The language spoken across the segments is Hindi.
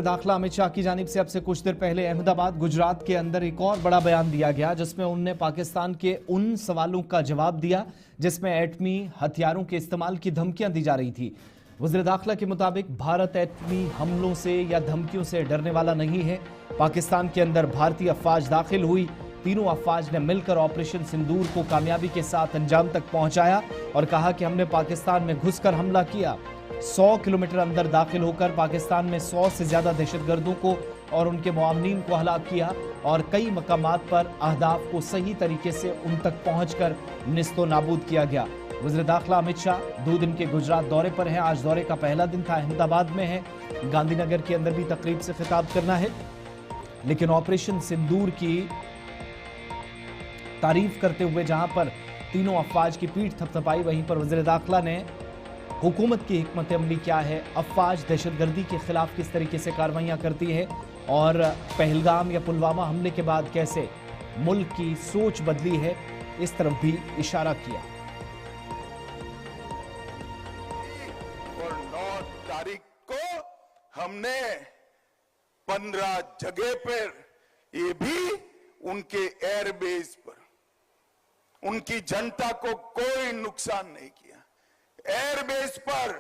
दाखिला अमित शाह की जानिब से अब से कुछ देर पहले अहमदाबाद गुजरात के अंदर एक और बड़ा बयान दिया गया, जिसमें उन्होंने पाकिस्तान के उन सवालों का जवाब दिया जिसमें एटमी हथियारों के इस्तेमाल की धमकियां दी जा रही थी। वज़ीर दाखिला के मुताबिक भारत एटमी हमलों से या धमकियों से डरने वाला नहीं है। पाकिस्तान के अंदर भारतीय अफवाज दाखिल हुई, तीनों अफवाज ने मिलकर ऑपरेशन सिंदूर को कामयाबी के साथ अंजाम तक पहुंचाया और कहा कि हमने पाकिस्तान में घुसकर हमला किया। 100 किलोमीटर अंदर दाखिल होकर पाकिस्तान में 100 से ज्यादा दहशतगर्दों को और उनके मुआवनीन को हलाक किया और कई मकामात पर अहदाफ को सही तरीके से उन तक पहुंचकर निस्तो नाबूद किया गया। वज़ीर दाखिला अमित शाह 2 दिन के गुजरात दौरे पर हैं। आज दौरे का पहला दिन था, अहमदाबाद में है, गांधीनगर के अंदर भी तकरीब से खिताब करना है। लेकिन ऑपरेशन सिंदूर की तारीफ करते हुए जहां पर तीनों अफवाज की पीठ थपथपाई, वहीं पर वज़ीर दाखिला ने हुकूमत की हिकमत अमली क्या है, अफवाज दहशतगर्दी के खिलाफ किस तरीके से कार्रवाइयां करती है और पहलगाम या पुलवामा हमले के बाद कैसे मुल्क की सोच बदली है, इस तरफ भी इशारा किया। और 9 तारीख को हमने 15 जगह पर, ये भी उनके एयरबेस पर, उनकी जनता को कोई नुकसान नहीं किया। एयरबेस पर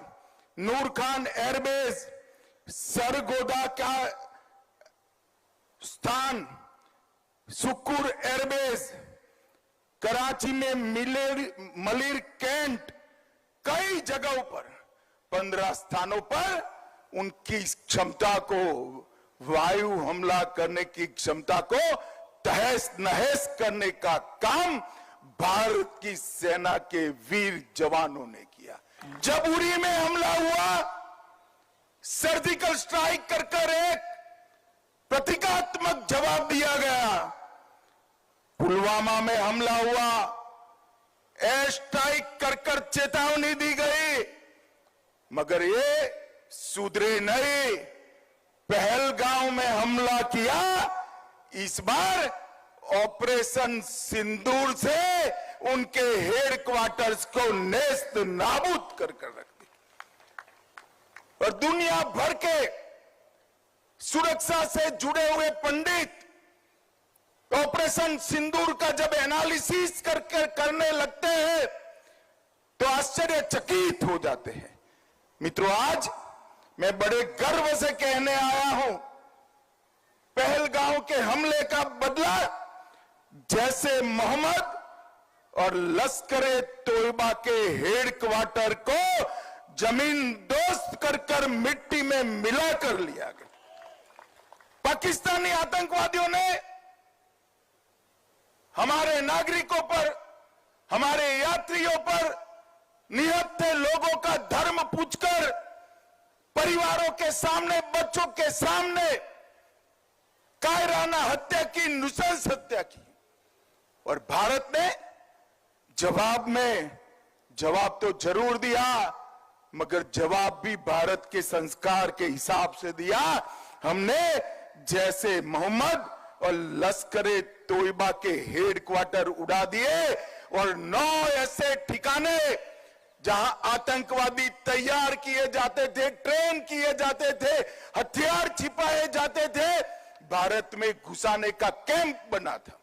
नूर खान एयरबेस, सरगोदा का स्थान, सुक्कुर एयरबेस, कराची में मलिर कैंट, कई जगहों पर 15 स्थानों पर उनकी क्षमता को, वायु हमला करने की क्षमता को तहस नहस करने का काम भारत की सेना के वीर जवानों ने किया। जब उरी में हमला हुआ, सर्जिकल स्ट्राइक कर एक प्रतीकात्मक जवाब दिया गया। पुलवामा में हमला हुआ, एयर स्ट्राइक कर चेतावनी दी गई, मगर ये सुधरे नहीं। पहलगाम में हमला किया, इस बार ऑपरेशन सिंदूर से उनके हेडक्वार्टर्स को नेस्त नाबूद कर रख दी। और दुनिया भर के सुरक्षा से जुड़े हुए पंडित ऑपरेशन सिंदूर का जब एनालिसिस करने लगते हैं तो आश्चर्यचकित हो जाते हैं। मित्रों, आज मैं बड़े गर्व से कहने आया हूं, पहलगाम के हमले का बदला जैसे मोहम्मद और लश्कर-ए तोयबा के हेडक्वार्टर को जमीन दोस्त कर मिट्टी में मिला कर लिया गया। पाकिस्तानी आतंकवादियों ने हमारे नागरिकों पर, हमारे यात्रियों पर, निहत्थे लोगों का धर्म पूछकर, परिवारों के सामने, बच्चों के सामने कायराना हत्या की, नृशंस हत्या की। और भारत ने जवाब तो जरूर दिया, मगर जवाब भी भारत के संस्कार के हिसाब से दिया। हमने जैसे मोहम्मद और लश्कर-ए तोयबा के हेडक्वार्टर उड़ा दिए और 9 ऐसे ठिकाने जहां आतंकवादी तैयार किए जाते थे, ट्रेन किए जाते थे, हथियार छिपाए जाते थे, भारत में घुसाने का कैंप बना था।